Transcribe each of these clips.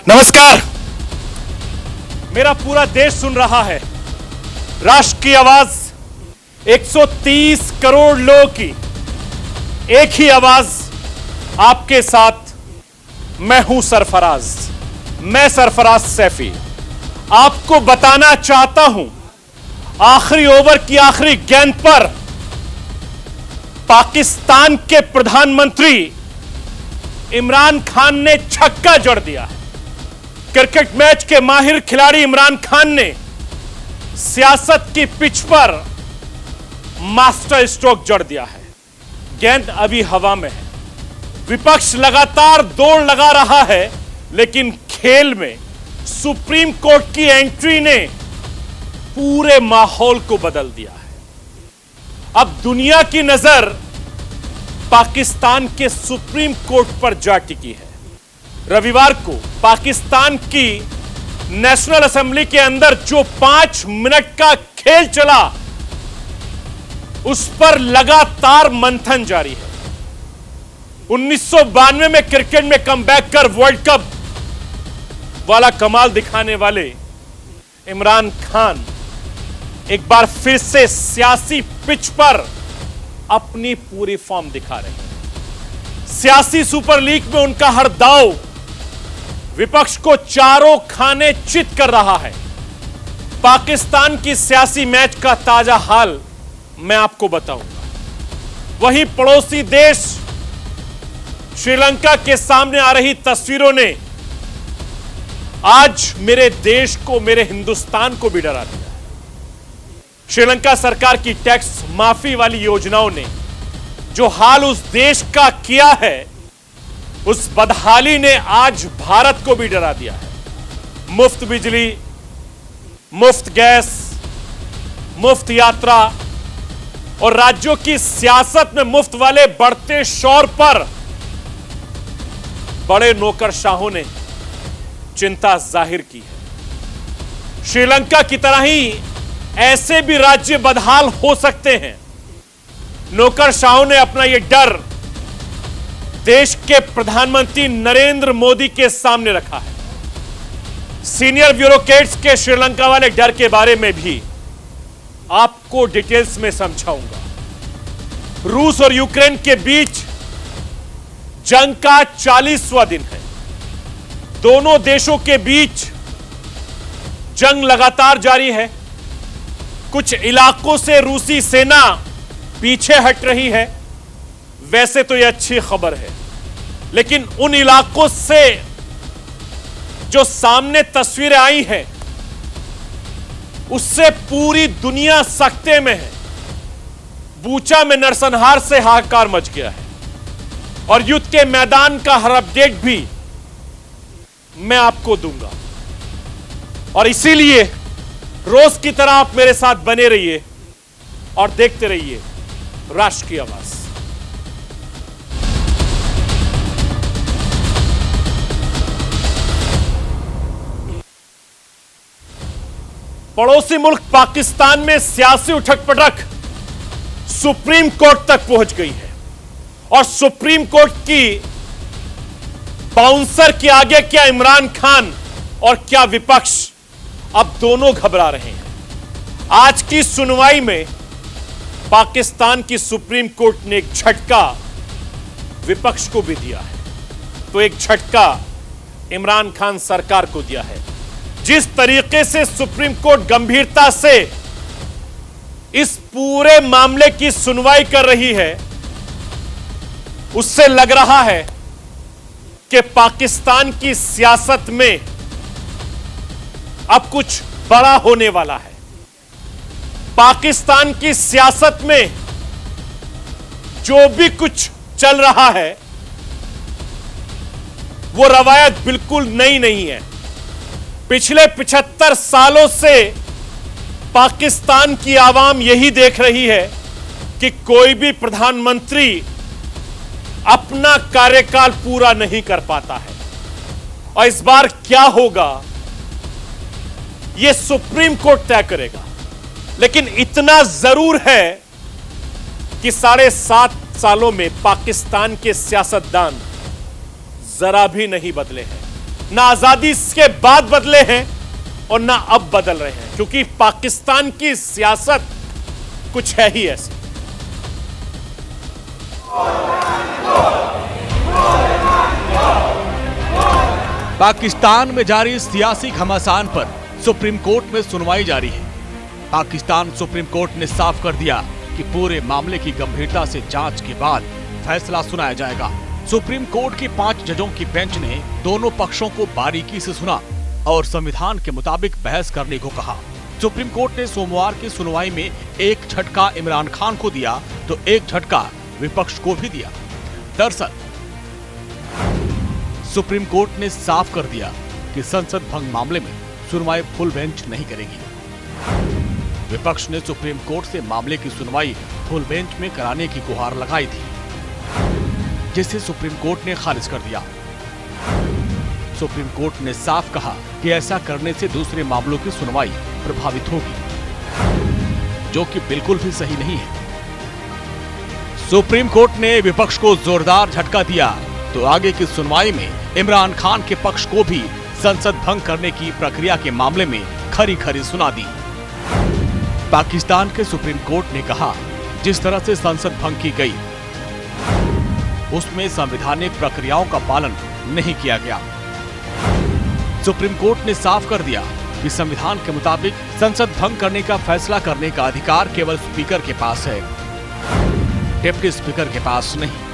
नमस्कार। मेरा पूरा देश सुन रहा है। राष्ट्र की आवाज 130 करोड़ लोगों की एक ही आवाज आपके साथ। मैं हूं सरफराज, मैं सरफराज सैफी। आपको बताना चाहता हूं, आखिरी ओवर की आखिरी गेंद पर पाकिस्तान के प्रधानमंत्री इमरान खान ने छक्का जड़ दिया है। क्रिकेट मैच के माहिर खिलाड़ी इमरान खान ने सियासत की पिच पर मास्टर स्ट्रोक जड़ दिया है। गेंद अभी हवा में है। विपक्ष लगातार दौड़ लगा रहा है, लेकिन खेल में सुप्रीम कोर्ट की एंट्री ने पूरे माहौल को बदल दिया है। अब दुनिया की नजर पाकिस्तान के सुप्रीम कोर्ट पर जा टिकी है। रविवार को पाकिस्तान की नेशनल असेंबली के अंदर जो 5 मिनट का खेल चला, उस पर लगातार मंथन जारी है। 1992 में क्रिकेट में कमबैक कर वर्ल्ड कप वाला कमाल दिखाने वाले इमरान खान एक बार फिर से सियासी पिच पर अपनी पूरी फॉर्म दिखा रहे हैं। सियासी सुपर लीग में उनका हर दांव विपक्ष को चारों खाने चित कर रहा है। पाकिस्तान की सियासी मैच का ताजा हाल मैं आपको बताऊंगा। वहीं पड़ोसी देश श्रीलंका के सामने आ रही तस्वीरों ने आज मेरे देश को, मेरे हिंदुस्तान को भी डरा दिया। श्रीलंका सरकार की टैक्स माफी वाली योजनाओं ने जो हाल उस देश का किया है, उस बदहाली ने आज भारत को भी डरा दिया है। मुफ्त बिजली, मुफ्त गैस, मुफ्त यात्रा और राज्यों की सियासत में मुफ्त वाले बढ़ते शोर पर बड़े नौकरशाहों ने चिंता जाहिर की है। श्रीलंका की तरह ही ऐसे भी राज्य बदहाल हो सकते हैं। नौकरशाहों ने अपना यह डर देश के प्रधानमंत्री नरेंद्र मोदी के सामने रखा है। सीनियर ब्यूरोक्रेट्स के श्रीलंका वाले डर के बारे में भी आपको डिटेल्स में समझाऊंगा। रूस और यूक्रेन के बीच जंग का 40वां दिन है। दोनों देशों के बीच जंग लगातार जारी है। कुछ इलाकों से रूसी सेना पीछे हट रही है। वैसे तो यह अच्छी खबर है, लेकिन उन इलाकों से जो सामने तस्वीरें आई हैं, उससे पूरी दुनिया सकते में है। बूचा में नरसंहार से हाहाकार मच गया है और युद्ध के मैदान का हर अपडेट भी मैं आपको दूंगा। और इसीलिए रोज की तरह आप मेरे साथ बने रहिए और देखते रहिए राष्ट्र की आवाज। पड़ोसी मुल्क पाकिस्तान में सियासी उठक-पटक सुप्रीम कोर्ट तक पहुंच गई है और सुप्रीम कोर्ट की बाउंसर के आगे क्या इमरान खान और क्या विपक्ष, अब दोनों घबरा रहे हैं। आज की सुनवाई में पाकिस्तान की सुप्रीम कोर्ट ने एक झटका विपक्ष को भी दिया है, तो एक झटका इमरान खान सरकार को दिया है। जिस तरीके से सुप्रीम कोर्ट गंभीरता से इस पूरे मामले की सुनवाई कर रही है, उससे लग रहा है कि पाकिस्तान की सियासत में अब कुछ बड़ा होने वाला है। पाकिस्तान की सियासत में जो भी कुछ चल रहा है, वो रवायत बिल्कुल नई नहीं है। पिछले 75 सालों से पाकिस्तान की आवाम यही देख रही है कि कोई भी प्रधानमंत्री अपना कार्यकाल पूरा नहीं कर पाता है। और इस बार क्या होगा, यह सुप्रीम कोर्ट तय करेगा। लेकिन इतना जरूर है कि 7.5 सालों में पाकिस्तान के सियासतदान जरा भी नहीं बदले हैं। ना आजादी के बाद बदले हैं और ना अब बदल रहे हैं, क्योंकि पाकिस्तान की सियासत कुछ है ही ऐसी। पाकिस्तान में जारी सियासी घमासान पर सुप्रीम कोर्ट में सुनवाई जारी है। पाकिस्तान सुप्रीम कोर्ट ने साफ कर दिया कि पूरे मामले की गंभीरता से जांच के बाद फैसला सुनाया जाएगा। सुप्रीम कोर्ट की 5 जजों की बेंच ने दोनों पक्षों को बारीकी से सुना और संविधान के मुताबिक बहस करने को कहा। सुप्रीम कोर्ट ने सोमवार की सुनवाई में एक झटका इमरान खान को दिया तो एक झटका विपक्ष को भी दिया। दरअसल सुप्रीम कोर्ट ने साफ कर दिया कि संसद भंग मामले में सुनवाई फुल बेंच नहीं करेगी। विपक्ष ने सुप्रीम कोर्ट से मामले की सुनवाई फुल बेंच में कराने की गुहार लगाई थी, जिसे सुप्रीम कोर्ट ने खारिज कर दिया। सुप्रीम कोर्ट ने साफ कहा कि ऐसा करने से दूसरे मामलों की सुनवाई प्रभावित होगी, जो कि बिल्कुल भी सही नहीं है। सुप्रीम कोर्ट ने विपक्ष को जोरदार झटका दिया तो आगे की सुनवाई में इमरान खान के पक्ष को भी संसद भंग करने की प्रक्रिया के मामले में खरी खरी सुना दी। पाकिस्तान के सुप्रीम कोर्ट ने कहा, जिस तरह से संसद भंग की गई उसमें संवैधानिक प्रक्रियाओं का पालन नहीं किया गया। सुप्रीम कोर्ट ने साफ कर दिया कि संविधान के मुताबिक संसद भंग करने का फैसला करने का अधिकार केवल स्पीकर के पास है, डिप्टी स्पीकर के पास नहीं।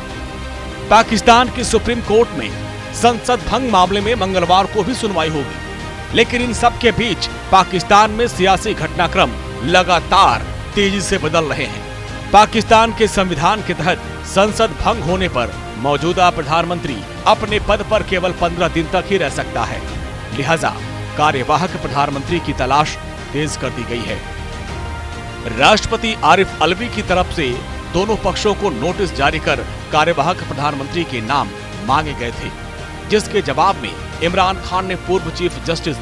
पाकिस्तान की सुप्रीम कोर्ट में संसद भंग मामले में मंगलवार को भी सुनवाई होगी, लेकिन इन सब के बीच पाकिस्तान में सियासी घटनाक्रम लगातार तेजी से बदल रहे हैं। पाकिस्तान के संविधान के तहत संसद भंग होने पर मौजूदा प्रधानमंत्री अपने पद पर केवल 15 दिन तक ही रह सकता है, लिहाजा कार्यवाहक प्रधानमंत्री की तलाश तेज कर दी गई है। राष्ट्रपति आरिफ अलवी की तरफ से दोनों पक्षों को नोटिस जारी कर कार्यवाहक प्रधानमंत्री के नाम मांगे गए थे, जिसके जवाब में इमरान खान ने पूर्व चीफ जस्टिस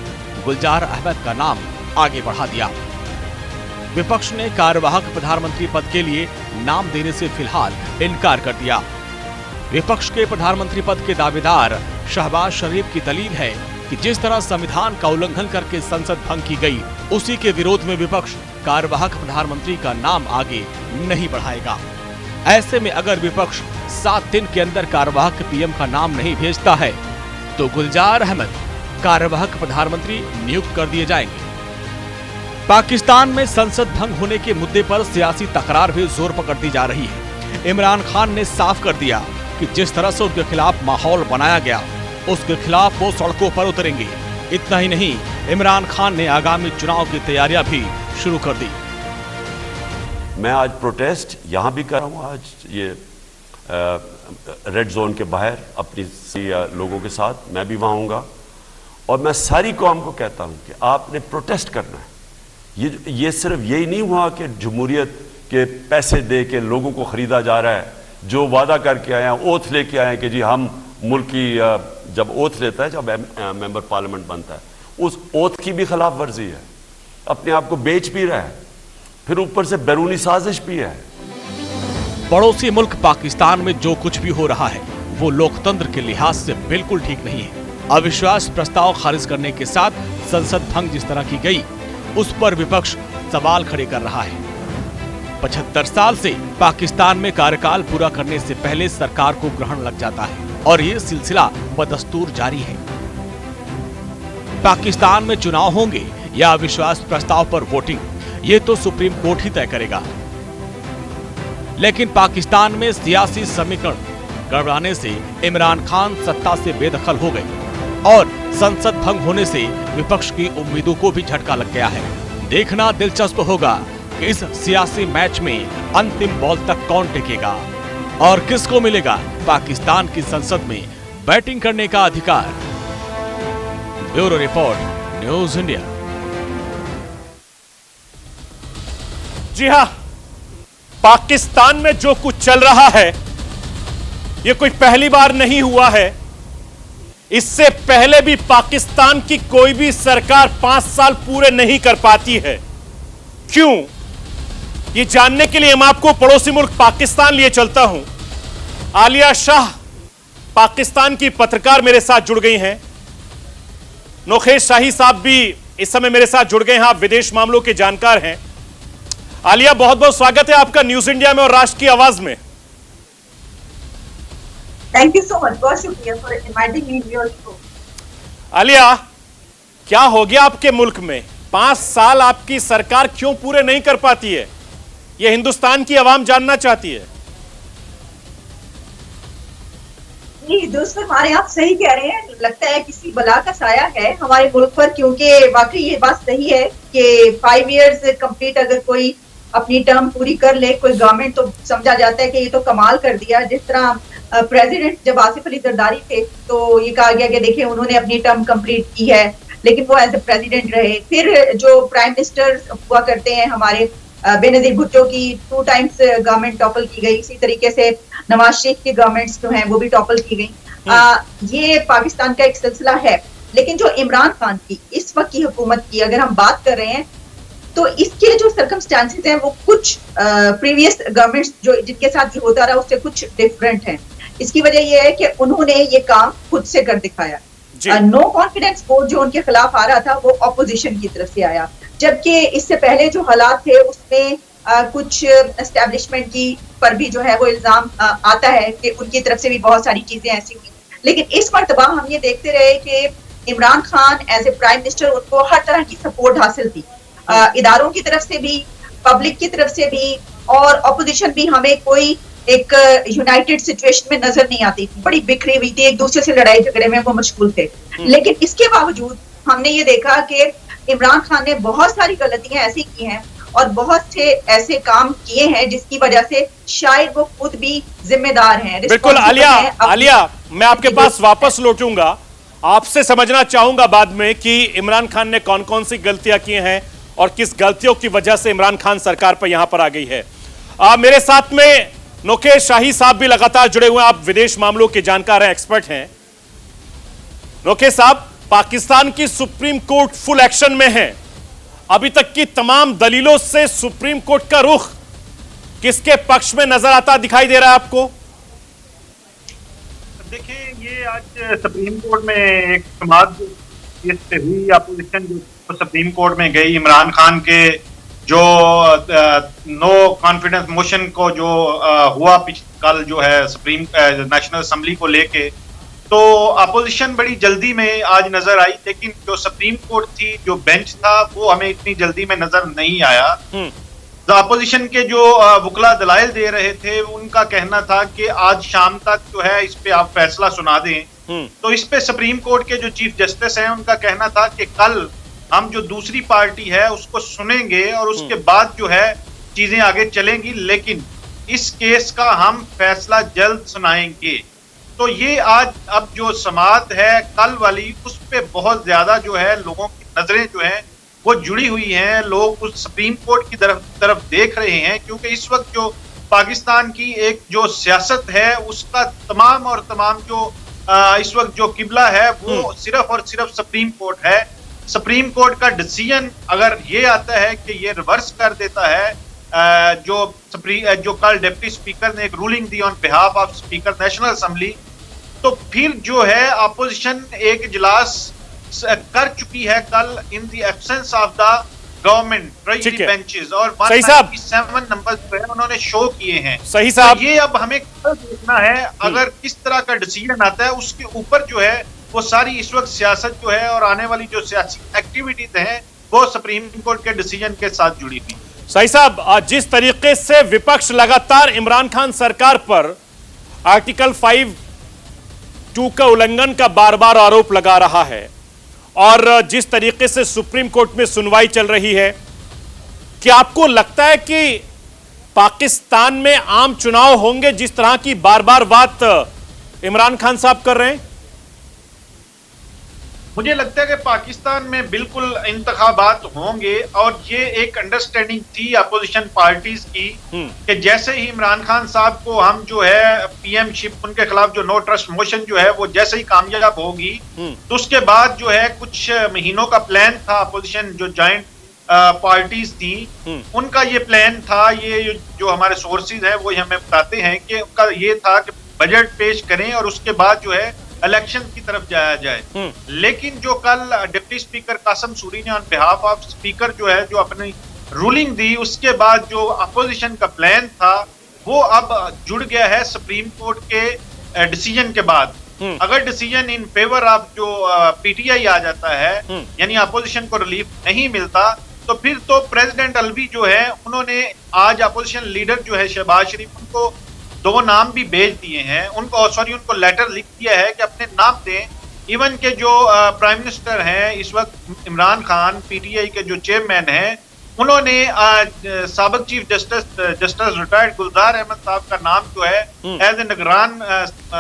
गुलजार अहमद का नाम आगे बढ़ा दिया। विपक्ष ने कार्यवाहक प्रधानमंत्री पद के लिए नाम देने से फिलहाल इनकार कर दिया। विपक्ष के प्रधानमंत्री पद के दावेदार शहबाज शरीफ की दलील है कि जिस तरह संविधान का उल्लंघन करके संसद भंग की गई, उसी के विरोध में विपक्ष कार्यवाहक प्रधानमंत्री का नाम आगे नहीं बढ़ाएगा। ऐसे में अगर विपक्ष 7 दिन के अंदर कार्यवाहक पीएम का नाम नहीं भेजता है तो गुलजार अहमद कार्यवाहक प्रधानमंत्री नियुक्त कर दिए जाएंगे। पाकिस्तान में संसद भंग होने के मुद्दे पर सियासी तकरार भी जोर पकड़ती जा रही है। इमरान खान ने साफ कर दिया कि जिस तरह से उनके खिलाफ माहौल बनाया गया, उसके खिलाफ वो सड़कों पर उतरेंगे। इतना ही नहीं, इमरान खान ने आगामी चुनाव की तैयारियां भी शुरू कर दी। मैं आज प्रोटेस्ट यहां भी कर रहा हूं, आज ये रेड जोन के बाहर अपनी लोगों के साथ मैं भी वहां आऊंगा और मैं सारी कौम को कहता हूं कि आपने प्रोटेस्ट करना है। ये सिर्फ यही नहीं हुआ कि जमहूरियत के पैसे दे के लोगों को खरीदा जा रहा है, जो वादा करके आए हैं, ओथ लेके आए हैं कि जी हम मुल्क की, जब ओथ लेता है, जब मेंबर पार्लियामेंट बनता है, उस ओथ की भी खिलाफ वर्जी है, अपने आप को बेच भी रहा है, फिर ऊपर से बैरूनी साजिश भी है। पड़ोसी मुल्क पाकिस्तान में जो कुछ भी हो रहा है वो लोकतंत्र के लिहाज से बिल्कुल ठीक नहीं है। अविश्वास प्रस्ताव खारिज करने के साथ संसद भंग जिस तरह की गई, उस पर विपक्ष सवाल खड़े कर रहा है। 75 साल से पाकिस्तान में कार्यकाल पूरा करने से पहले सरकार को ग्रहण लग जाता है और ये सिलसिला बदस्तूर जारी है। पाकिस्तान में चुनाव होंगे या अविश्वास प्रस्ताव पर वोटिंग, ये तो सुप्रीम कोर्ट ही तय करेगा। लेकिन पाकिस्तान में सियासी समीकरण गड़बड़ाने से इमरान खान सत्ता से बेदखल हो गए और संसद भंग होने से विपक्ष की उम्मीदों को भी झटका लग गया है। देखना दिलचस्प होगा कि इस सियासी मैच में अंतिम बॉल तक कौन टिकेगा और किसको मिलेगा पाकिस्तान की संसद में बैटिंग करने का अधिकार। Bureau report, news India. जी हां, पाकिस्तान में जो कुछ चल रहा है यह कोई पहली बार नहीं हुआ है। इससे पहले भी पाकिस्तान की कोई भी सरकार 5 साल पूरे नहीं कर पाती है। क्यों? ये जानने के लिए मैं आपको पड़ोसी मुल्क पाकिस्तान लिए चलता हूं। आलिया शाह पाकिस्तान की पत्रकार मेरे साथ जुड़ गई हैं। नोखेश शाही साहब भी इस समय मेरे साथ जुड़ गए हैं। आप विदेश मामलों के जानकार हैं। आलिया, बहुत बहुत स्वागत है आपका न्यूज इंडिया में और राष्ट्र की आवाज में। थैंक यू सो मच, बहुत शुक्रिया for inviting me in your show. Alia, क्या हो गया आपके मुल्क में? 5 साल आपकी सरकार क्यों पूरे नहीं कर पाती है? यह हिंदुस्तान की आवाम जानना चाहती है। दोस्त हमारे, आप सही कह रहे हैं। लगता है किसी बला का साया है हमारे मुल्क पर, क्योंकि वाकई ये बात सही है कि 5 इयर्स कंप्लीट अगर कोई अपनी टर्म पूरी कर ले कोई गवर्नमेंट, तो समझा जाता है कि ये तो कमाल कर दिया। जिस तरह प्रेसिडेंट जब आसिफ अली जरदारी थे तो ये कहा गया कि देखिए उन्होंने अपनी टर्म कंप्लीट की है, लेकिन वो एज ए प्रेसिडेंट रहे। फिर जो प्राइम मिनिस्टर हुआ करते हैं हमारे, बेनजीर भुट्टो की 2 टाइम्स गवर्नमेंट टॉपल की गई। इसी तरीके से नवाज शरीफ की गवर्नमेंट्स जो हैं वो भी टॉपल की गई। ये पाकिस्तान का एक सिलसिला है। लेकिन जो इमरान खान की इस वक्त की हुकूमत की अगर हम बात कर रहे हैं, तो इसके जो सर्कमस्टेंसेस हैं वो कुछ प्रीवियस गवर्नमेंट्स जो जिनके साथ ये होता रहा उससे कुछ डिफरेंट हैं। इसकी वजह यह है कि उन्होंने ये काम खुद से कर दिखाया। नो कॉन्फिडेंस वोट जो उनके खिलाफ आ रहा था वो ऑपोजिशन की तरफ से आया, जबकि इससे पहले जो हालात थे उसमें कुछ एस्टेब्लिशमेंट की पर भी जो है वो इल्जाम आता है कि उनकी तरफ से भी बहुत सारी चीजें ऐसी हुई। लेकिन इस मर्तबा हम ये देखते रहे कि Imran Khan as a prime minister, उनको हर तरह की सपोर्ट हासिल थी, इदारों की तरफ से भी, पब्लिक की तरफ से भी, और ऑपोजिशन भी। हमें कोई एक यूनाइटेड सिचुएशन में नजर नहीं आती थी, बड़ी बिखरी हुई थी, एक दूसरे से लड़ाई झगड़े में वो मशगूल थे। लेकिन इसके बावजूद हमने ये देखा कि इमरान खान ने बहुत सारी गलतियां ऐसी की हैं और बहुत से ऐसे काम किए हैं जिसकी वजह से शायद वो खुद भी जिम्मेदार हैं। बिल्कुल आलिया, मैं आपके पास वापस लौटूंगा। आपसे समझना चाहूंगा बाद में कि इमरान खान ने कौन कौन सी गलतियां की हैं और किस गलतियों की वजह से इमरान खान सरकार पर यहां पर आ गई है। मेरे साथ में नोखेश शाही साहब भी लगातार जुड़े हुए हैं। आप विदेश मामलों के जानकार हैं, एक्सपर्ट हैं। नोखेश साहब, पाकिस्तान की सुप्रीम कोर्ट फुल एक्शन में है। अभी तक की तमाम दलीलों से सुप्रीम कोर्ट का रुख किसके पक्ष में नजर आता दिखाई दे रहा है आपको? देखिए, ये आज सुप्रीम कोर्ट में एक समाज से हुई अपोजिशन जो सुप्रीम कोर्ट में गई, इमरान खान के जो नो कॉन्फिडेंस मोशन को जो हुआ कल जो है सुप्रीम नेशनल असेंबली को लेके, तो अपोजिशन बड़ी जल्दी में आज नजर आई। लेकिन जो सुप्रीम कोर्ट थी, जो बेंच था, वो हमें इतनी जल्दी में नजर नहीं आया। तो अपोजिशन के जो वकला दलाइल दे रहे थे, उनका कहना था कि आज शाम तक जो है इस पे आप फैसला सुना दें। तो इस पे सुप्रीम कोर्ट के जो चीफ जस्टिस हैं, उनका कहना था कि कल हम जो दूसरी पार्टी है उसको सुनेंगे और उसके बाद जो है चीजें आगे चलेंगी, लेकिन इस केस का हम फैसला जल्द सुनाएंगे। तो ये आज अब जो समाअत है कल वाली, उस पे बहुत ज्यादा जो है लोगों की नजरें जो है वो जुड़ी हुई हैं। लोग उस सुप्रीम कोर्ट की तरफ देख रहे हैं, क्योंकि इस वक्त जो पाकिस्तान की एक जो सियासत है उसका तमाम और तमाम जो इस वक्त जो किबला है वो सिर्फ और सिर्फ सुप्रीम कोर्ट है। सुप्रीम कोर्ट का डिसीजन अगर ये आता है कि ये रिवर्स कर देता है, जो कल डिप्टी स्पीकर ने एक ruling the on behalf of speaker national assembly, तो फिर जो है अपोजिशन एक इजलास कर चुकी है कल in the absence of the government treasury benches, और 197 नंबर जो है उन्होंने शो किए हैं। सही साहब, तो ये अब हमें कल देखना है अगर किस तरह का डिसीजन आता है, उसके ऊपर जो है वो सारी इस वक्त सियासत जो है और आने वाली जो सियासी एक्टिविटीज हैं वो सुप्रीम कोर्ट के डिसीजन के साथ जुड़ी हुई। सही साहब, जिस तरीके से विपक्ष लगातार इमरान खान सरकार पर आर्टिकल 5(2) का उल्लंघन का बार बार आरोप लगा रहा है और जिस तरीके से सुप्रीम कोर्ट में सुनवाई चल रही है, क्या आपको लगता है कि पाकिस्तान में आम चुनाव होंगे जिस तरह की बार बार बात इमरान खान साहब कर रहे हैं? मुझे लगता है कि पाकिस्तान में बिल्कुल इंतखाबात होंगे, और ये एक अंडरस्टैंडिंग थी अपोजिशन पार्टीज की कि जैसे ही इमरान खान साहब को हम जो है पीएम शिप, उनके खिलाफ जो नो ट्रस्ट मोशन जो है वो जैसे ही कामयाब होगी, तो उसके बाद जो है कुछ महीनों का प्लान था, अपोजिशन जो जॉइंट पार्टीज थी उनका ये प्लान था। ये जो हमारे सोर्सेज हैं वो हमें बताते हैं कि उनका ये था कि बजट पेश करें और उसके बाद जो है इलेक्शन की तरफ जाया जाए। लेकिन जो कल डिप्टी स्पीकर कासिम सूरी ने ऑन बिहाफ ऑफ स्पीकर जो है जो अपनी रूलिंग दी, उसके बाद जो अपोजिशन का प्लान था वो अब जुड़ गया है सुप्रीम कोर्ट के डिसीजन के बाद। अगर डिसीजन इन फेवर ऑफ जो पीटीआई आ जाता है, यानी अपोजिशन को रिलीफ नहीं मिलता, तो फिर तो प्रेसिडेंट अलवी जो है उन्होंने आज अपोजिशन लीडर जो है शहबाज शरीफ, उनको 2 नाम भी भेज दिए हैं, उनको लेटर लिख दिया है कि अपने नाम दें। इवन के जो प्राइम मिनिस्टर हैं इस वक्त इमरान खान, पीटीआई के जो चेयरमैन हैं, उन्होंने साबिक चीफ जस्टिस रिटायर्ड गुलजार अहमद साहब का नाम जो है एज ए निगरान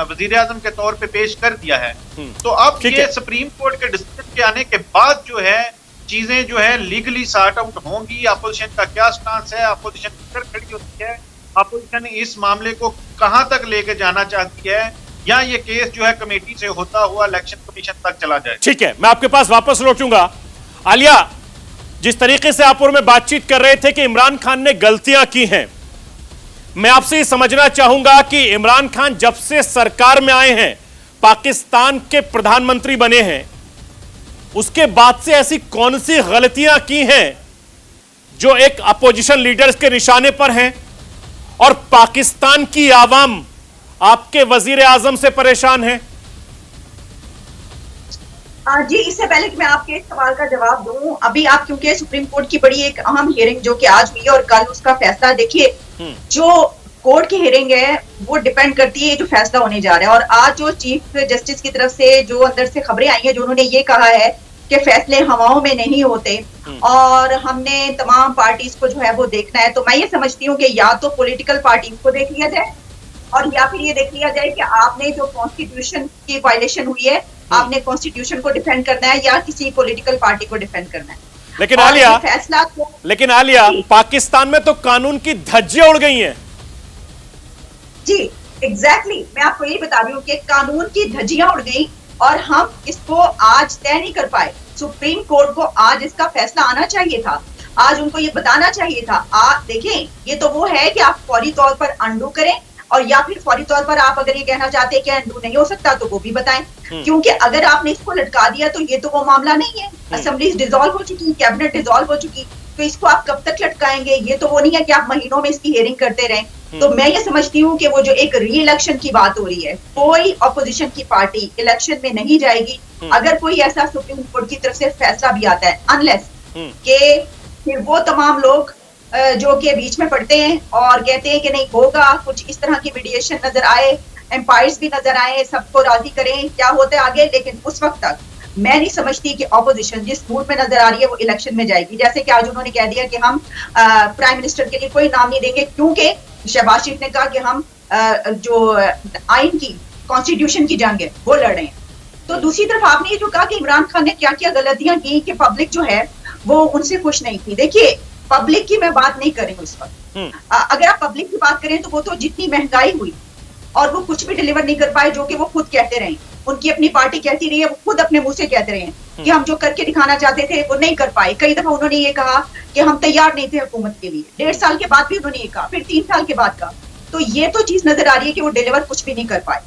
वजीर आजम के तौर पे पेश कर दिया है। तो अब ये सुप्रीम कोर्ट के डिसीजन के आने के बाद जो है चीजें जो है लीगली सॉर्ट आउट होंगी। अपोजिशन का क्या स्टांस है, अपोजिशन किधर खड़ी होती है, अपोजिशन इस मामले को कहां तक लेके जाना चाहती है, या ये केस जो है कमेटी से होता हुआ इलेक्शन कमीशन तक चला जाए। ठीक है, मैं आपके पास वापस लौटूंगा। आलिया, जिस तरीके से आप और मैं बातचीत कर रहे थे कि इमरान खान ने गलतियां की हैं, मैं आपसे ये समझना चाहूंगा कि इमरान खान जब से सरकार में आए हैं, पाकिस्तान के प्रधानमंत्री बने हैं, उसके बाद से ऐसी कौन सी गलतियां की हैं जो एक अपोजिशन लीडर्स के निशाने पर हैं, और पाकिस्तान की आवाम आपके वजीर आजम से परेशान है? जी, इससे पहले कि मैं आपके इस सवाल का जवाब दूं, अभी आप क्योंकि सुप्रीम कोर्ट की बड़ी एक अहम हियरिंग जो कि आज हुई और कल उसका फैसला, देखिए जो कोर्ट की हियरिंग है वो डिपेंड करती है जो फैसला होने जा रहा है। और आज जो चीफ जस्टिस की तरफ से जो अंदर से खबरें आई हैं, जो उन्होंने ये कहा है कि फैसले हवाओं में नहीं होते और हमने तमाम पार्टीज को जो है वो देखना है। तो मैं ये समझती हूँ कि या तो पॉलिटिकल पार्टीज को देख लिया जाए और या फिर ये देख लिया जाए कि आपने जो कॉन्स्टिट्यूशन की वायलेशन हुई है, आपने कॉन्स्टिट्यूशन को डिफेंड करना है या किसी पॉलिटिकल पार्टी को डिफेंड करना है। लेकिन आलिया, पाकिस्तान में तो कानून की धज्जियां उड़ गई हैं। जी एग्जैक्टली, मैं आपको यही बता रही हूँ कि कानून की धज्जियां उड़ गई और हम इसको आज तय नहीं कर पाए। सुप्रीम कोर्ट को आज इसका फैसला आना चाहिए था, आज उनको ये बताना चाहिए था। देखें, ये तो वो है कि आप फौरी तौर पर अंडू करें, और या फिर फौरी तौर पर आप अगर ये कहना चाहते हैं कि अंडू नहीं हो सकता तो वो भी बताएं, क्योंकि अगर आपने इसको लटका दिया तो ये तो वो मामला नहीं है। असेंबली डिसॉल्व हो चुकी, कैबिनेट डिसॉल्व हो चुकी, तो इसको आप कब तक लटकाएंगे? ये तो वो नहीं है कि आप महीनों में इसकी हियरिंग करते रहें। तो मैं ये समझती हूँ कि वो जो एक री इलेक्शन की बात हो रही है, कोई ऑपोजिशन की पार्टी इलेक्शन में नहीं जाएगी अगर कोई ऐसा सुप्रीम कोर्ट की तरफ से फैसला भी आता है, अनलेस कि वो तमाम लोग जो कि बीच में पड़ते हैं और कहते हैं कि नहीं होगा, कुछ इस तरह की मीडिएशन नजर आए, एम्पायर्स भी नजर आए, सबको राजी करें, क्या होता है आगे। लेकिन उस वक्त तक मैं नहीं समझती कि ऑपोजिशन जिस मूड में नजर आ रही है वो इलेक्शन में जाएगी। जैसे कि आज उन्होंने कह दिया कि हम प्राइम मिनिस्टर के लिए कोई नाम नहीं देंगे, क्योंकि शहबाज शरीफ ने कहा कि हम जो आइन की, कॉन्स्टिट्यूशन की जंग है वो लड़ रहे हैं। तो दूसरी तरफ आपने ये जो कहा कि इमरान खान ने क्या क्या गलतियां की कि पब्लिक जो है वो उनसे खुश नहीं थी। देखिए, पब्लिक की मैं बात नहीं कर रही हूँ इस वक्त। अगर आप पब्लिक की बात करें तो वो तो जितनी महंगाई हुई और वो कुछ भी डिलीवर नहीं कर पाए, जो कि वो खुद कहते रहे, उनकी अपनी पार्टी कहती रही है, वो खुद अपने मुंह से कहते रहे कि हम जो करके दिखाना चाहते थे वो नहीं कर पाए। कई दफा उन्होंने ये कहा कि हम तैयार नहीं थे हुकूमत के लिए, 1.5 साल के बाद भी उन्होंने ये कहा, फिर 3 साल के बाद कहा। तो ये तो चीज नजर आ रही है कि वो डिलीवर कुछ भी नहीं कर पाए।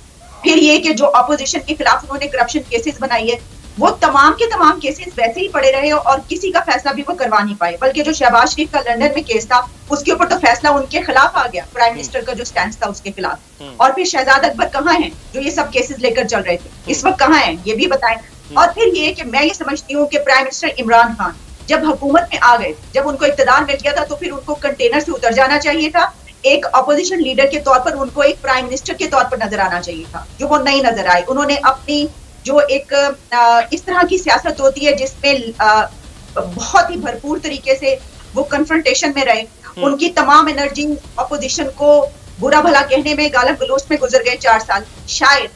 फिर ये कि जो अपोजिशन के खिलाफ उन्होंने करप्शन केसेस बनाई है, वो तमाम के तमाम केसेस वैसे ही पड़े रहे और किसी का फैसला भी वो करवा नहीं पाए। बल्कि जो शहबाज शरीफ का लंदन में केस था उसके ऊपर तो फैसला उनके खिलाफ आ गया, प्राइम मिनिस्टर का जो स्टैंड था उसके खिलाफ। और फिर शहजाद अकबर कहाँ हैं जो ये सब केसेस लेकर चल रहे थे, इस वक्त कहाँ हैं ये भी बताएं। और फिर ये कि मैं ये समझती हूँ कि प्राइम मिनिस्टर इमरान खान जब हुकूमत में आ गए, जब उनको इक्तदार मिल गया था, तो फिर उनको कंटेनर से उतर जाना चाहिए था। एक अपोजिशन लीडर के तौर पर उनको एक प्राइम मिनिस्टर के तौर पर नजर आना चाहिए था, जो वो नहीं नजर आए। उन्होंने अपनी जो एक इस तरह की सियासत होती है जिसमें बहुत ही भरपूर तरीके से वो कन्फ्रंटेशन में रहे, उनकी तमाम एनर्जी अपोजिशन को बुरा भला कहने में, गालम गलोच में गुजर गए 4 साल। शायद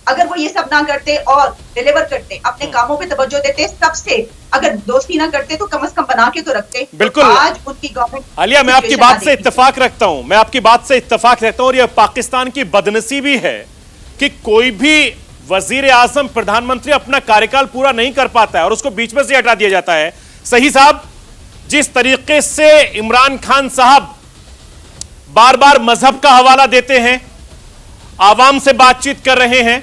अगर वो ये सब ना करते और डिलीवर करते, अपने कामों पे तवज्जो देते, सबसे अगर दोस्ती ना करते तो कम से कम बना के तो रखते। बिल्कुल, तो आज उनकी गवर्नमेंट, आलिया, मैं आपकी बात से इत्तेफाक रखता हूं, मैं आपकी बात से इत्तेफाक रखता हूं। और यह पाकिस्तान की बदनसीबी है कि कोई भी वजीर आजम, प्रधानमंत्री अपना कार्यकाल पूरा नहीं कर पाता है और उसको बीच में से हटा दिया जाता है। सही साहब, जिस तरीके से इमरान खान साहब बार बार मजहब का हवाला देते हैं, आवाम से बातचीत कर रहे हैं,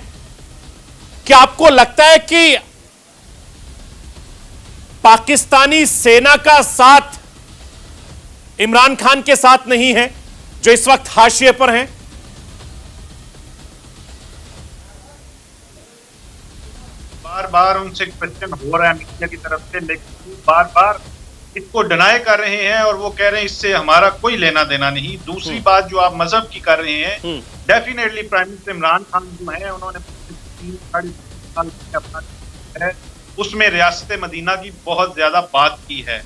क्या आपको लगता है कि पाकिस्तानी सेना का साथ इमरान खान के साथ नहीं है, जो इस वक्त हाशिए पर हैं? बार बार उनसे क्वेश्चन हो रहा है मीडिया की तरफ से, लेकिन बार बार इसको डिनाई कर रहे हैं और वो कह रहे हैं इससे हमारा कोई लेना देना नहीं। दूसरी बात जो आप मजहब की कर रहे हैं, definitely prime minister Imran Khan जो है उन्होंने 3-3.5 साल अपना है उसमें रियासत मदीना की बहुत ज्यादा बात की है,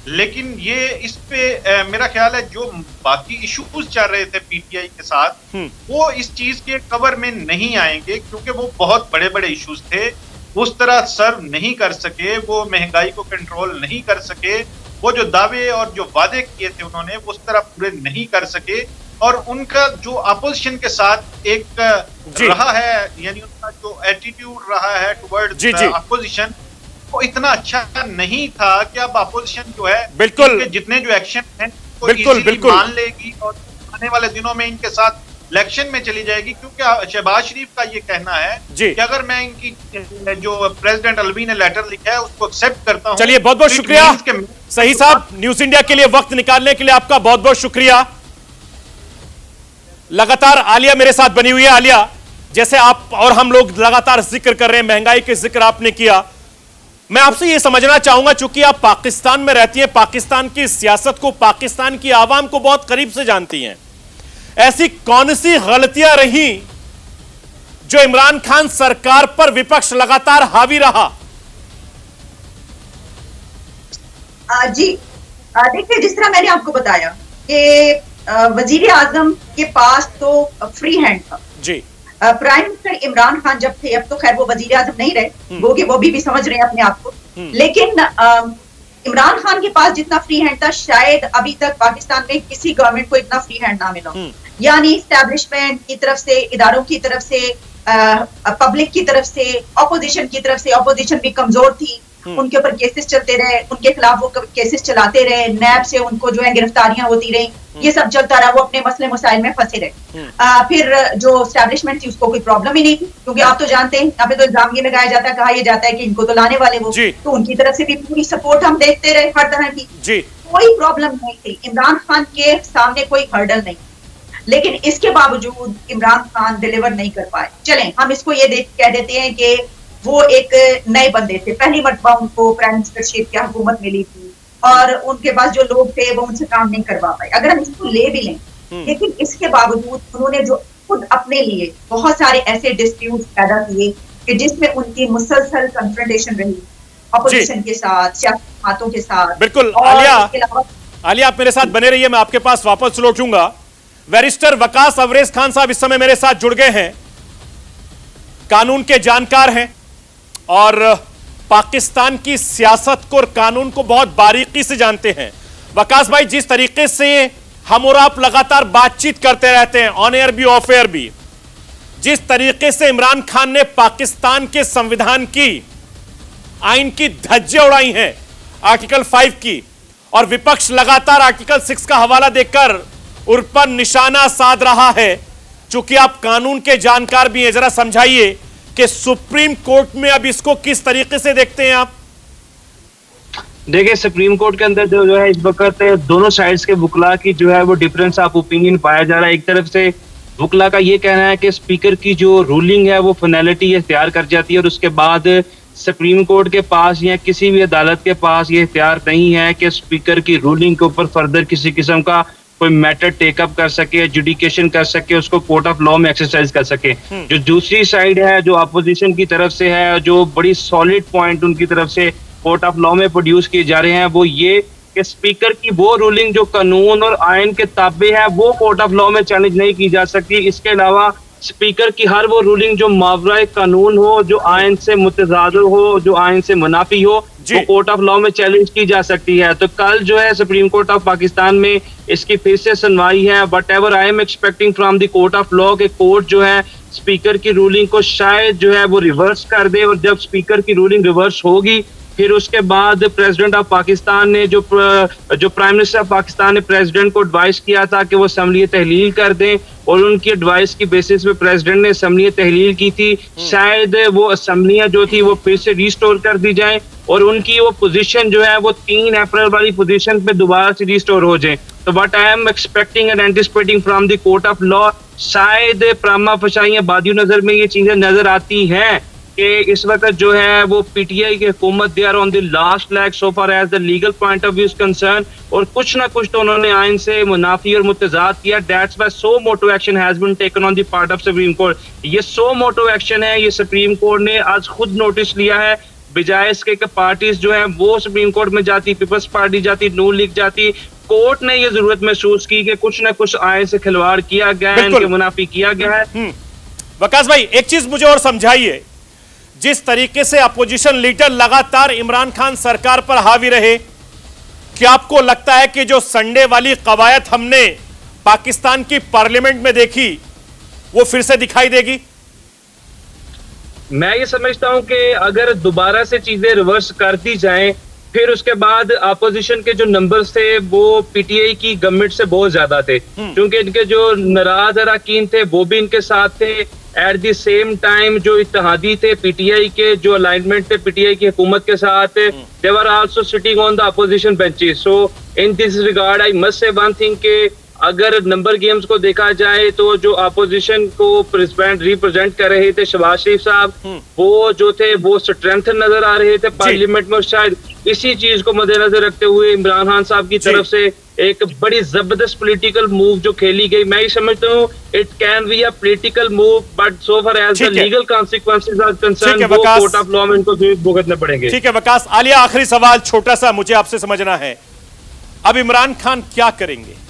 लेकिन ये इस पे मेरा ख्याल है जो बाकी इश्यूज चल रहे थे पीटीआई के साथ वो इस चीज के कवर में नहीं आएंगे, क्योंकि वो बहुत बड़े बड़े इश्यूज थे, उस तरह सर्व नहीं कर सके, वो महंगाई को कंट्रोल नहीं कर सके, वो जो दावे और जो वादे किए थे उन्होंने उस तरह पूरे नहीं कर सके, और उनका जो अपोजिशन के साथ एक रहा है, यानी उनका जो एटीट्यूड रहा है टुवर्ड्स अपोजिशन, वो इतना अच्छा नहीं था कि अब अपोजिशन जो है बिल्कुल जितने जो एक्शन है वो बिल्कुल मान लेगी और आने वाले दिनों में इनके साथ इलेक्शन में चली जाएगी, क्योंकि शहबाज शरीफ का ये कहना है कि अगर मैं इनकी जो प्रेसिडेंट अलवी ने लेटर लिखा है उसको एक्सेप्ट करता हूं। चलिए, बहुत बहुत शुक्रिया सही साहब, न्यूज इंडिया के लिए वक्त निकालने के लिए आपका बहुत बहुत शुक्रिया। लगातार आलिया मेरे साथ बनी हुई है। आलिया, जैसे आप और हम लोग लगातार जिक्र कर रहे हैं, महंगाई के जिक्र आपने किया, मैं आपसे यह समझना चाहूंगा, चूंकि आप पाकिस्तान में रहती हैं, पाकिस्तान की सियासत को, पाकिस्तान की आवाम को बहुत करीब से जानती हैं, ऐसी कौन सी गलतियां रही जो इमरान खान सरकार पर विपक्ष लगातार हावी रहा? जी देखिए, जिस तरह मैंने आपको बताया कि वजीर आजम के पास तो फ्री हैंड था जी। प्राइम मिनिस्टर इमरान खान जब थे, अब तो खैर वो वजीर आजम नहीं रहे, वो भी समझ रहे हैं अपने आप को, लेकिन इमरान खान के पास जितना फ्री हैंड था शायद अभी तक पाकिस्तान में किसी गवर्नमेंट को इतना फ्री हैंड ना मिला। यानी एस्टैब्लिशमेंट की तरफ से, इदारों की तरफ से, पब्लिक की तरफ से, ऑपोजिशन की तरफ से, ऑपोजिशन भी कमजोर थी, उनके ऊपर केसेस चलते रहे, उनके खिलाफ वो केसेस चलाते रहे, नैब से उनको जो है गिरफ्तारियां होती रही, ये सब चलता रहा, वो अपने मसले मसाइल में फंसे रहे। फिर जो एस्टैब्लिशमेंट थी उसको कोई प्रॉब्लम ही नहीं थी, क्योंकि आप तो जानते हैं यहाँ पे तो इल्जाम ये लगाया जाता है, कहा यह जाता है कि इनको तो लाने वाले वो, तो उनकी तरफ से भी पूरी सपोर्ट हम देखते रहे हर तरह की, कोई प्रॉब्लम नहीं थी, इमरान खान के सामने कोई हर्डल नहीं। लेकिन इसके बावजूद इमरान खान डिलीवर नहीं कर पाए। चलें, हम इसको ये कह देते हैं कि वो एक नए बंदे थे, पहली मरतबा उनको प्राइम मिनिस्टरशिप की हुकूमत मिली थी और उनके पास जो लोग थे वो उनसे काम नहीं करवा पाए, अगर हम इसको ले भी लें, लेकिन इसके बावजूद उन्होंने जो खुद अपने लिए बहुत सारे ऐसे डिस्प्यूट पैदा किए कि जिसमें उनकी मुसलसल कन्फ्रंटेशन रही अपोजिशन के साथ, सियासी हाथों के साथ। बिल्कुल। आलिया आप मेरे साथ बने रहिए, मैं आपके पास वापस लौटूंगा। बैरिस्टर वकास अवरेज खान साहब इस समय मेरे साथ जुड़ गए हैं, कानून के जानकार हैं और पाकिस्तान की सियासत को और कानून को बहुत बारीकी से जानते हैं। वकास भाई, जिस तरीके से हम और आप लगातार बातचीत करते रहते हैं, ऑन एयर भी ऑफ एयर भी, जिस तरीके से इमरान खान ने पाकिस्तान के संविधान की, आइन की धज्जियां उड़ाई हैं आर्टिकल 5 की, और विपक्ष लगातार आर्टिकल 6 का हवाला देकर उन पर निशाना साध रहा है, चूंकि आप कानून के जानकार भी हैं, जरा समझाइए कि सुप्रीम कोर्ट में अब इसको किस तरीके से देखते हैं आप? देखिए, सुप्रीम कोर्ट के अंदर जो है इस वक्त दोनों साइड्स के वकला की जो है वो डिफरेंस ऑफ ओपिनियन पाया जा रहा है। एक तरफ से वकला का ये कहना है कि स्पीकर की जो रूलिंग है वो फाइनलिटी इख्तियार कर जाती है और उसके बाद सुप्रीम कोर्ट के पास या किसी भी अदालत के पास ये इख्तियार नहीं है कि स्पीकर की रूलिंग के ऊपर फर्दर किसी किस्म का कोई मैटर टेकअप कर सके, जुडिकेशन कर सके, उसको कोर्ट ऑफ लॉ में एक्सरसाइज कर सके। जो दूसरी साइड है, जो अपोजिशन की तरफ से है, जो बड़ी सॉलिड पॉइंट उनकी तरफ से कोर्ट ऑफ लॉ में प्रोड्यूस किए जा रहे हैं, वो ये कि स्पीकर की वो रूलिंग जो कानून और आइन के ताबे है वो कोर्ट ऑफ लॉ में चैलेंज नहीं की जा सकती। इसके अलावा स्पीकर की हर वो रूलिंग जो मावरा कानून हो, जो आइन से मुतजाद हो, जो आइन से मुनाफी हो, वो कोर्ट ऑफ लॉ में चैलेंज की जा सकती है। तो कल जो है सुप्रीम कोर्ट ऑफ पाकिस्तान में इसकी फिर से सुनवाई है। What ever I am expecting from the court of law के कोर्ट जो है स्पीकर की रूलिंग को शायद जो है वो रिवर्स कर दे, और जब स्पीकर की रूलिंग रिवर्स होगी फिर उसके बाद प्रेसिडेंट ऑफ पाकिस्तान ने जो प्राइम मिनिस्टर ऑफ पाकिस्तान ने प्रेसिडेंट को एडवाइस किया था कि वो असम्बली तहलील कर दें, और उनकी एडवाइस की बेसिस पे प्रेसिडेंट ने असम्बली तहलील की थी। शायद वो असम्बलियां जो थी वो फिर से रिस्टोर कर दी जाएं और उनकी वो पोजीशन जो है वो 3 अप्रैल वाली पोजीशन पे दोबारा से रिस्टोर हो जाए। तो what I am expecting and anticipating from the court of law, शायद प्रामा फशाई बादियों नजर में ये चीजें नजर आती हैं कि इस वक्त जो है वो पीटीआई की हुकूमत they are on the last leg so far as the legal point of view is concern, और कुछ ना कुछ तो उन्होंने आइन से मुनाफी और मुतजाद किया। That's why suo motu action has been taken on the part of supreme court. ये सो मोटो एक्शन है, ये सुप्रीम कोर्ट ने आज खुद नोटिस लिया है, बजाय इसके कि पार्टीज जो है वो सुप्रीम कोर्ट में जाती, पीपल्स पार्टी जाती, नून लीग जाती। कोर्ट ने ये जरूरत महसूस की कि कुछ ना कुछ आइन से खिलवाड़ किया गया है, इनके मुनाफी किया गया है। वकास भाई, एक चीज मुझे और समझाइए, जिस तरीके से अपोजिशन लीडर लगातार इमरान खान सरकार पर हावी रहे, क्या आपको लगता है कि जो संडे वाली कवायद हमने पाकिस्तान की पार्लियामेंट में देखी वो फिर से दिखाई देगी? मैं ये समझता हूं कि अगर दोबारा से चीजें रिवर्स कर दी जाएं, फिर उसके बाद अपोजिशन के जो नंबर्स थे वो पीटीआई की गवर्नमेंट से बहुत ज्यादा थे, क्योंकि इनके जो नाराज अरकान थे वो भी इनके साथ थे। एट द सेम टाइम जो इत्तेहादी थे पीटीआई के, जो अलाइनमेंट थे पीटीआई की हुकूमत के साथ, they were also sitting on the opposition benches. So in this regard I must say one thing कि अगर नंबर गेम्स को देखा जाए तो जो अपोजिशन को रिप्रेजेंट कर रहे थे शहबाज शरीफ साहब, वो जो थे वो स्ट्रेंथ नजर आ रहे थे पार्लियामेंट में। शायद इसी चीज को मद्देनजर रखते हुए इमरान खान साहब की तरफ से एक बड़ी जबरदस्त पॉलिटिकल मूव जो खेली गई, मैं ये समझता हूँ it can be a political move, but so far as the legal consequences are concern वो कोर्ट ऑफ लॉ में इनको भुगतने पड़ेंगे। ठीक है वकास। आलिया, आखिरी सवाल छोटा सा मुझे आपसे समझना है, अब इमरान खान क्या करेंगे?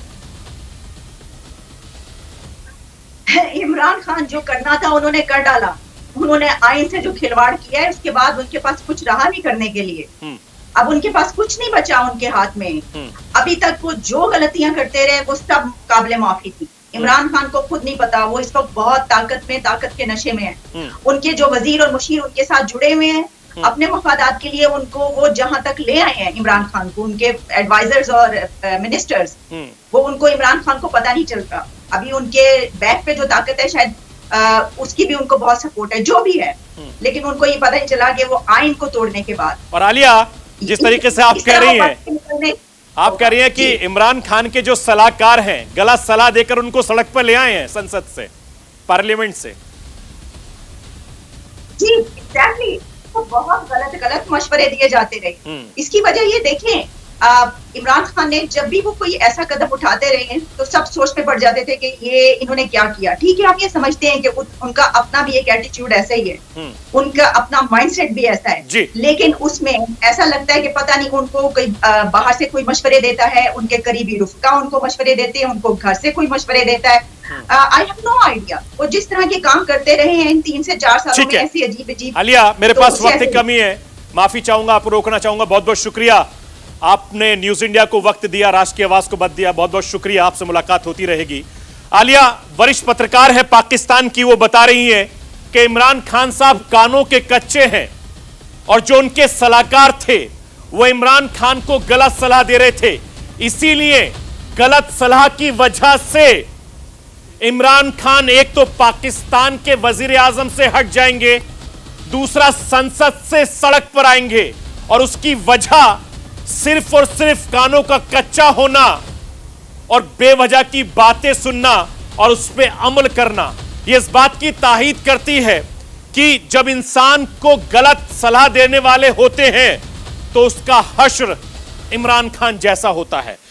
इमरान खान जो करना था उन्होंने कर डाला। उन्होंने आइन से जो खिलवाड़ किया है उसके बाद उनके पास कुछ रहा नहीं करने के लिए। अब उनके पास कुछ नहीं बचा उनके हाथ में। अभी तक वो जो गलतियां करते रहे वो सब काबिले माफी थी। इमरान खान को खुद नहीं पता, वो इस वक्त बहुत ताकत के नशे में है। उनके जो वजीर और मुशीर उनके साथ जुड़े हुए हैं, अपने मफादात के लिए उनको वो जहां तक ले आए हैं इमरान खान को, उनके एडवाइजर्स और मिनिस्टर्स, वो उनको इमरान खान को पता नहीं चलता। अभी उनके बैक पे जो ताकत है शायद उसकी भी उनको बहुत सपोर्ट है, जो भी है, लेकिन उनको ये पता नहीं चला कि वो आइन को तोड़ने के बाद। और आलिया, जिस तरीके से आप कह रही हैं कि इमरान खान के जो सलाहकार हैं गलत सलाह देकर उनको सड़क पर ले आए हैं संसद से, पार्लियामेंट से। जी एग्जैक्टली, तो बहुत गलत मशवरे दिए जाते रहे। इसकी वजह ये देखें, इमरान खान ने जब भी वो कोई ऐसा कदम उठाते रहे हैं तो सब सोच में पड़ जाते थे कि ये इन्होंने क्या किया। ठीक है, आप ये समझते हैं कि उनका अपना भी एक एटीट्यूड ऐसा ही है, उनका अपना माइंडसेट भी ऐसा है, लेकिन उसमें ऐसा लगता है कि पता नहीं उनको कोई बाहर से कोई मशवरे देता है, उनके करीबी रुफका उनको मशवरे देते हैं, उनको घर से कोई मशवरे देता है। आई हैव नो आइडिया वो जिस तरह के काम करते रहे हैं इन 3 से 4 सालों में, ऐसी अजीब। आलिया, मेरे पास वक्त की कमी है, माफी चाहूंगा, आपको रोकना चाहूंगा। बहुत बहुत शुक्रिया, आपने न्यूज इंडिया को वक्त दिया, राष्ट्र की आवाज को मत दिया। बहुत बहुत शुक्रिया, आपसे मुलाकात होती रहेगी। आलिया वरिष्ठ पत्रकार है पाकिस्तान की, वो बता रही है कि इमरान खान साहब कानों के कच्चे हैं और जो उनके सलाहकार थे वो इमरान खान को गलत सलाह दे रहे थे, इसीलिए गलत सलाह की वजह से इमरान खान एक तो पाकिस्तान के वजीर आजम से हट जाएंगे, दूसरा संसद से सड़क पर आएंगे, और उसकी वजह सिर्फ और सिर्फ कानों का कच्चा होना और बेवजह की बातें सुनना और उस पर अमल करना। यह इस बात की ताहीद करती है कि जब इंसान को गलत सलाह देने वाले होते हैं तो उसका हश्र इमरान खान जैसा होता है।